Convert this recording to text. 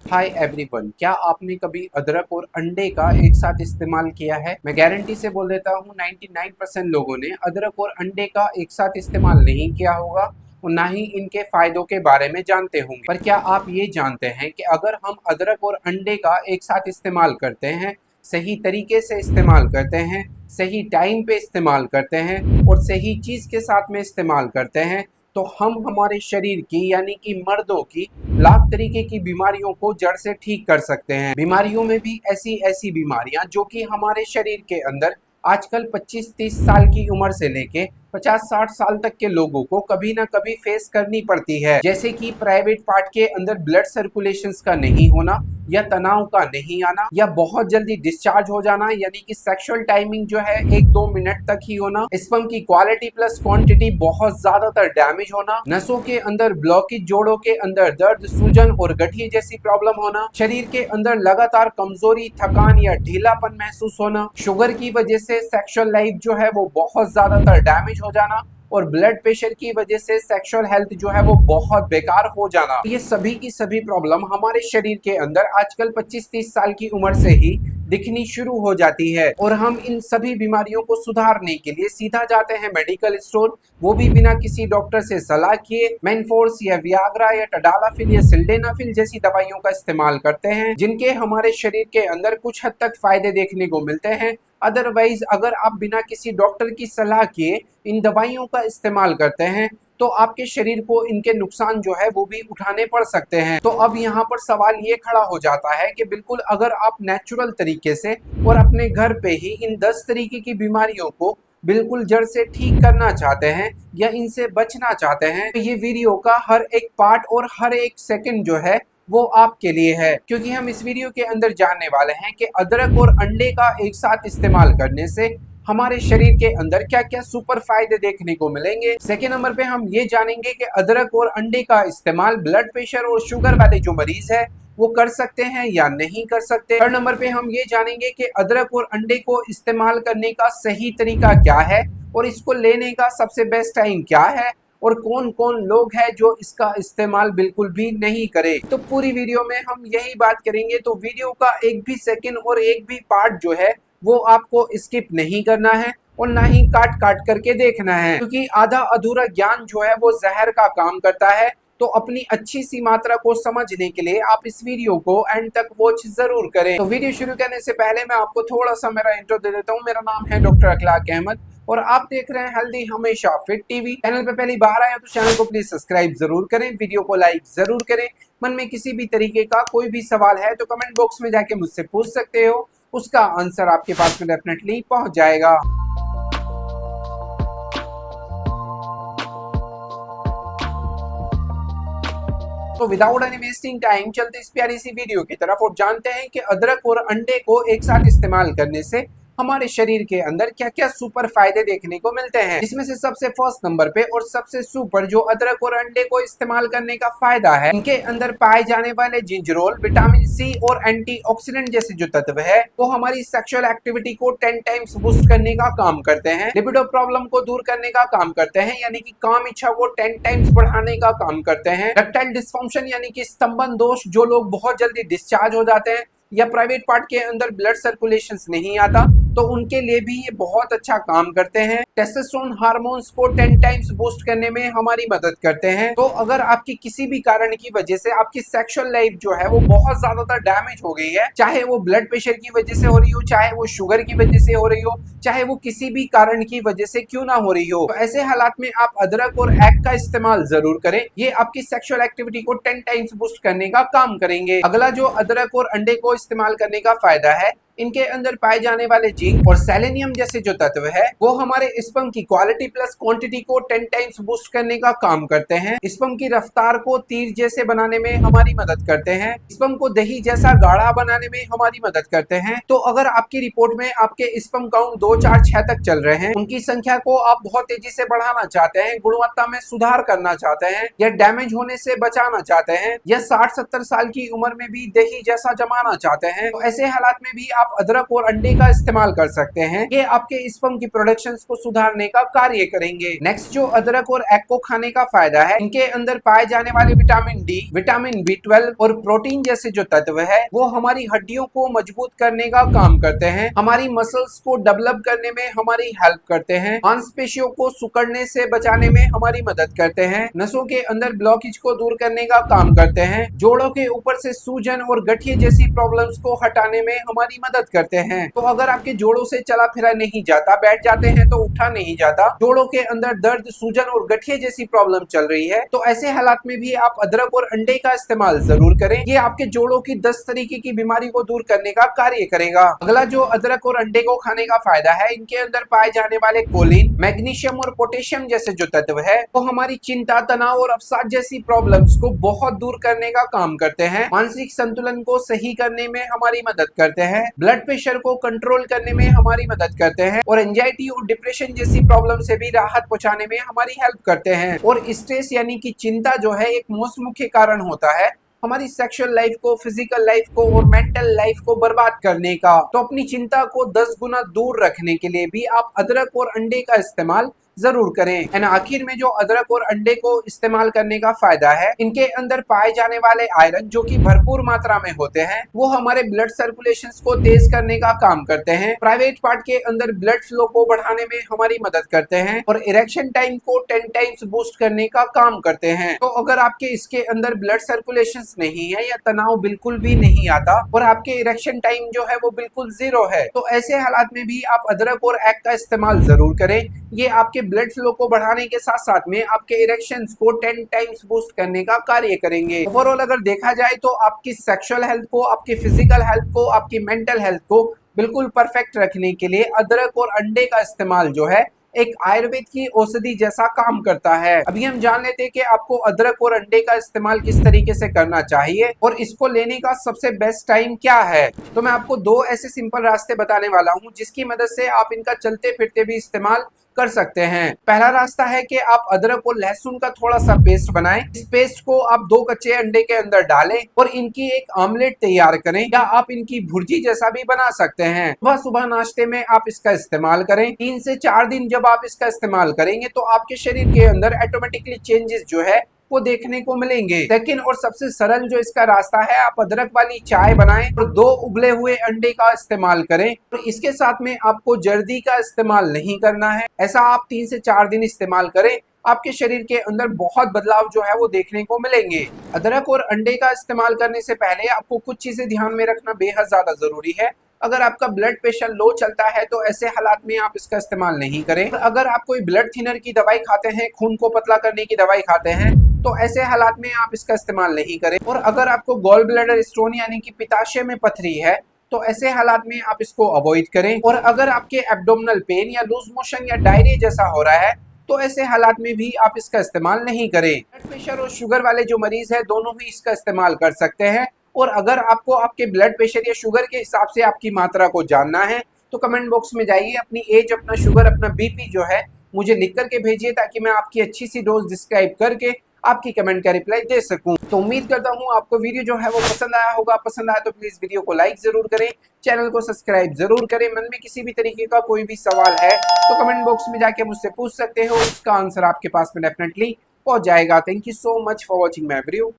Hi everyone, क्या आपने कभी अदरक और अंडे का एक साथ इस्तेमाल किया है? मैं गारंटी से बोल देता हूँ 99% लोगों ने अदरक और अंडे का एक साथ इस्तेमाल नहीं किया होगा और ना ही इनके फायदों के बारे में जानते होंगे। पर क्या आप ये जानते हैं कि अगर हम अदरक और अंडे का एक साथ इस्तेमाल करते हैं, सही तरीके से इस्तेमाल करते हैं, सही टाइम पे इस्तेमाल करते हैं और सही चीज़ के साथ में इस्तेमाल करते हैं, तो हम हमारे शरीर की यानी कि मर्दों की लाख तरीके की बीमारियों को जड़ से ठीक कर सकते हैं। बीमारियों में भी ऐसी ऐसी बीमारियां जो कि हमारे शरीर के अंदर आजकल 25-30 साल की उम्र से लेके 50-60 साल तक के लोगों को कभी ना कभी फेस करनी पड़ती है, जैसे कि प्राइवेट पार्ट के अंदर ब्लड सर्कुलेशन का नहीं होना, या तनाव का नहीं आना, या बहुत जल्दी डिस्चार्ज हो जाना यानी कि सेक्सुअल टाइमिंग जो है 1-2 मिनट तक ही होना, स्पर्म की क्वालिटी प्लस क्वांटिटी बहुत ज्यादातर डैमेज होना, नसों के अंदर ब्लॉकेज, जोड़ों के अंदर दर्द, सूजन और गठिए जैसी प्रॉब्लम होना, शरीर के अंदर लगातार कमजोरी, थकान या ढीलापन महसूस होना, शुगर की वजह से सेक्सुअल लाइफ जो है वो बहुत ज्यादातर डैमेज हो जाना और ब्लड प्रेशर की वजह से सेक्सुअल हेल्थ जो है वो बहुत बेकार हो जाना। ये सभी की सभी प्रॉब्लम हमारे शरीर के अंदर आजकल 25-30 साल की उम्र से ही दिखनी शुरू हो जाती है और हम इन सभी बीमारियों को सुधारने के लिए सीधा जाते हैं मेडिकल स्टोर, वो भी बिना किसी डॉक्टर से सलाह किए मेनफोर्स या वियाग्रा या टडालाफिल या सिल्डेनाफिल जैसी दवाइयों का इस्तेमाल करते हैं, जिनके हमारे शरीर के अंदर कुछ हद तक फायदे देखने को मिलते हैं। अदरवाइज अगर आप बिना किसी डॉक्टर की सलाह किए इन दवाइयों का इस्तेमाल करते हैं तो आपके शरीर को इनके नुकसान जो है वो भी उठाने पड़ सकते हैं। तो अब यहाँ पर सवाल ये खड़ा हो जाता है कि बिल्कुल अगर आप नेचुरल तरीके से और अपने घर पे ही इन 10 तरीके की बीमारियों को बिल्कुल जड़ से ठीक करना चाहते हैं या इनसे बचना चाहते हैं, तो ये वीडियो का हर एक पार्ट और हर एक सेकंड जो है वो आपके लिए है, क्योंकि हम इस वीडियो के अंदर जानने वाले हैं कि अदरक और अंडे का एक साथ इस्तेमाल करने से हमारे शरीर के अंदर क्या क्या सुपर फायदे देखने को मिलेंगे। सेकेंड नंबर पे हम ये जानेंगे कि अदरक और अंडे का इस्तेमाल ब्लड प्रेशर और शुगर वाले जो मरीज है वो कर सकते हैं या नहीं कर सकते। थर्ड नंबर पे हम ये जानेंगे कि अदरक और अंडे को इस्तेमाल करने का सही तरीका क्या है और इसको लेने का सबसे बेस्ट टाइम क्या है और कौन कौन लोग हैं जो इसका इस्तेमाल बिल्कुल भी नहीं करे। तो पूरी वीडियो में हम यही बात करेंगे, तो वीडियो का एक भी सेकंड और एक भी पार्ट जो है वो आपको स्किप नहीं करना है और ना ही काट काट करके देखना है, क्योंकि आधा अधूरा ज्ञान जो है वो जहर का काम करता है। तो अपनी अच्छी सी मात्रा को समझने के लिए आप इस वीडियो को एंड तक वॉच जरूर करें। तो वीडियो शुरू करने से पहले मैं आपको थोड़ा सा मेरा इंट्रो दे देता हूँ। मेरा नाम है डॉक्टर अखलाक अहमद और आप देख रहे हैं हेल्दी हमेशा फिट टीवी। चैनल पे पहली बार आए तो चैनल को प्लीज सब्सक्राइब जरूर करें, वीडियो को लाइक जरूर करें। मन में किसी भी तरीके का कोई भी सवाल है तो कमेंट बॉक्स में जाके मुझसे पूछ सकते हो, उसका आंसर आपके पास में डेफिनेटली पहुंच जाएगा। तो विदाउट एनी वेस्टिंग टाइम चलते इस प्यारी सी वीडियो की तरफ और जानते हैं कि अदरक और अंडे को एक साथ इस्तेमाल करने से हमारे शरीर के अंदर क्या क्या सुपर फायदे देखने को मिलते हैं। इसमें से सबसे फर्स्ट नंबर पे और सबसे सुपर जो अदरक और अंडे को इस्तेमाल करने का फायदा है, इनके अंदर पाए जाने वाले जिंजरोल, विटामिन सी और एंटीऑक्सीडेंट जैसे जो तत्व है वो हमारी सेक्सुअल एक्टिविटी को 10 टाइम्स बूस्ट करने का काम करते हैं, लिबिडो प्रॉब्लम को दूर करने का काम करते हैं यानी कि काम इच्छा को 10 टाइम्स बढ़ाने का काम करते हैं, इरेक्टाइल डिस्फंक्शन यानी कि स्तंभन दोष, जो लोग बहुत जल्दी डिस्चार्ज हो जाते हैं या प्राइवेट पार्ट के अंदर ब्लड सर्कुलेशन नहीं आता तो उनके लिए भी ये बहुत अच्छा काम करते हैं। टेस्टोस्टेरोन हार्मोन्स को 10 टाइम्स बूस्ट करने में हमारी मदद करते हैं। तो अगर आपकी किसी भी कारण की वजह से आपकी सेक्सुअल लाइफ जो है वो बहुत ज्यादातर डैमेज हो गई है, चाहे वो ब्लड प्रेशर की वजह से हो रही हो, चाहे वो शुगर की वजह से हो रही हो, चाहे वो किसी भी कारण की वजह से क्यों ना हो रही हो, तो ऐसे हालात में आप अदरक और एग का इस्तेमाल जरूर करें। ये आपकी सेक्सुअल एक्टिविटी को 10 टाइम्स बूस्ट करने का काम करेंगे। अगला जो अदरक और अंडे को इस्तेमाल करने का फायदा है, इनके अंदर पाए जाने वाले जिंक और सेलेनियम जैसे जो तत्व है वो हमारे स्पर्म की क्वालिटी प्लस क्वांटिटी को 10 टाइम्स बूस्ट करने का काम करते हैं। स्पर्म की रफ्तार को तीर जैसे बनाने में हमारी मदद करते हैं, स्पर्म को दही जैसा गाढ़ा बनाने में हमारी मदद करते हैं। तो अगर आपकी रिपोर्ट में आपके स्पर्म काउंट 2, 4, 6 तक चल रहे हैं, उनकी संख्या को आप बहुत तेजी से बढ़ाना चाहते हैं, गुणवत्ता में सुधार करना चाहते हैं या डैमेज होने से बचाना चाहते हैं या 60-70 साल की उम्र में भी दही जैसा जमाना चाहते हैं, तो ऐसे हालात में भी आप आप अदरक और अंडे का इस्तेमाल कर सकते हैं। ये आपके स्पर्म की प्रोडक्शन को सुधारने का कार्य करेंगे। नेक्स्ट जो अदरक और एग को खाने का फायदा है, इनके अंदर पाए जाने वाले विटामिन डी, विटामिन B12 और प्रोटीन जैसे जो तत्व है वो हमारी हड्डियों को मजबूत करने का काम करते हैं, हमारी मसल्स को डेवलप करने में हमारी हेल्प करते हैं, मांसपेशियों को सिकुड़ने से बचाने में हमारी मदद करते हैं, नसों के अंदर ब्लॉकेज को दूर करने का काम करते हैं, जोड़ों के ऊपर से सूजन और गठिए जैसी प्रॉब्लम्स को हटाने में हमारी मदद करते हैं। तो अगर आपके जोड़ों से चला फिरा नहीं जाता, बैठ जाते हैं तो उठा नहीं जाता, जोड़ों के अंदर दर्द, सूजन और गठिए जैसी प्रॉब्लम चल रही है, तो ऐसे हालात में भी आप अदरक और अंडे का इस्तेमाल जरूर करें। ये आपके जोड़ों की 10 तरीके की बीमारी को दूर करने का कार्य करेगा। अगला जो अदरक और अंडे को खाने का फायदा है, इनके अंदर पाए जाने वाले कोलिन, मैग्नीशियम और पोटेशियम जैसे जो तत्व है वो हमारी चिंता, तनाव और अवसाद जैसी प्रॉब्लम्स को बहुत दूर करने का काम करते हैं, मानसिक संतुलन को सही करने में हमारी मदद करते हैं, ब्लड प्रेशर को कंट्रोल करने में हमारी मदद करते हैं और एंजाइटी और डिप्रेशन जैसी प्रॉब्लम से भी राहत पहुंचाने में हमारी हेल्प करते हैं। और स्ट्रेस यानी कि चिंता जो है एक मोस्ट मुख्य कारण होता है हमारी सेक्सुअल लाइफ को, फिजिकल लाइफ को और मेंटल लाइफ को बर्बाद करने का। तो अपनी चिंता को 10 गुना दूर रखने के लिए भी आप अदरक और अंडे का इस्तेमाल जरूर करें। एंड आखिर में जो अदरक और अंडे को इस्तेमाल करने का फायदा है, इनके अंदर पाए जाने वाले आयरन जो कि भरपूर मात्रा में होते हैं वो हमारे ब्लड सर्कुलेशन को तेज करने का काम करते हैं, प्राइवेट पार्ट के अंदर ब्लड फ्लो को बढ़ाने में हमारी मदद करते हैं और इरेक्शन टाइम को 10 टाइम्स बूस्ट करने का काम करते हैं। तो अगर आपके इसके अंदर ब्लड सर्कुलेशन नहीं है या तनाव बिल्कुल भी नहीं आता और आपके इरेक्शन टाइम जो है वो बिल्कुल 0 है, तो ऐसे हालात में भी आप अदरक और एग का इस्तेमाल जरूर करें। ये आपके ब्लड फ्लो को बढ़ाने के साथ साथ में आपके इरेक्शंस को 10 टाइम्स बूस्ट करने का कार्य करेंगे। ओवरऑल अगर देखा जाए तो आपकी सेक्सुअल हेल्थ को, आपकी फिजिकल हेल्थ को, आपकी मेंटल हेल्थ को बिल्कुल परफेक्ट रखने के लिए अदरक और अंडे का इस्तेमाल जो है एक आयुर्वेद की औषधि जैसा काम करता है। अभी हम जान लेते हैं कि आपको अदरक और अंडे का इस्तेमाल किस तरीके से करना चाहिए और इसको लेने का सबसे बेस्ट टाइम क्या है। तो मैं आपको 2 ऐसे सिंपल रास्ते बताने वाला हूँ जिसकी मदद से आप इनका चलते फिरते भी इस्तेमाल कर सकते हैं। पहला रास्ता है कि आप अदरक और लहसुन का थोड़ा सा पेस्ट बनाएं। इस पेस्ट को आप 2 कच्चे अंडे के अंदर डालें और इनकी एक ऑमलेट तैयार करें या आप इनकी भुर्जी जैसा भी बना सकते हैं। सुबह सुबह नाश्ते में आप इसका इस्तेमाल करें। 3 से 4 दिन जब आप इसका इस्तेमाल करेंगे तो आपके शरीर के अंदर ऑटोमेटिकली चेंजेस जो है वो देखने को मिलेंगे। सेकंड और सबसे सरल जो इसका रास्ता है, आप अदरक वाली चाय बनाएं और 2 उबले हुए अंडे का इस्तेमाल करें और इसके साथ में आपको जर्दी का इस्तेमाल नहीं करना है। ऐसा आप 3 से 4 दिन इस्तेमाल करें, आपके शरीर के अंदर बहुत बदलाव जो है वो देखने को मिलेंगे। अदरक और अंडे का इस्तेमाल करने से पहले आपको कुछ चीजें ध्यान में रखना बेहद ज्यादा जरूरी है। अगर आपका ब्लड प्रेशर लो चलता है तो ऐसे हालात में आप इसका इस्तेमाल नहीं करें। अगर आप कोई ब्लड थिनर की दवाई खाते हैं, खून को पतला करने की दवाई खाते हैं, तो ऐसे हालात में आप इसका इस्तेमाल नहीं करें। और अगर आपको गॉल ब्लैडर स्टोन यानी कि पित्ताशय में पथरी है तो ऐसे हालात में आप इसको अवॉइड करें। और अगर आपके एब्डोमिनल पेन या लूज मोशन या डायरिया जैसा हो रहा है तो ऐसे हालात में भी आप इसका इस्तेमाल नहीं करें। ब्लड प्रेशर और शुगर वाले जो मरीज है दोनों ही इसका इस्तेमाल कर सकते हैं। और अगर आपको आपके ब्लड प्रेशर या शुगर के हिसाब से आपकी मात्रा को जानना है तो कमेंट बॉक्स में जाइए, अपनी एज, अपना शुगर, अपना बीपी जो है मुझे लिख करके भेजिए ताकि मैं आपकी अच्छी सी डोज डिस्क्राइब करके आपकी कमेंट का रिप्लाई दे सकूं। तो उम्मीद करता हूं आपको वीडियो जो है वो पसंद आया होगा। पसंद आया तो प्लीज वीडियो को लाइक जरूर करें, चैनल को सब्सक्राइब जरूर करें। मन में किसी भी तरीके का कोई भी सवाल है तो कमेंट बॉक्स में जाके मुझसे पूछ सकते हो, उसका आंसर आपके पास में डेफिनेटली पहुंच जाएगा। Thank you so much for watching my video.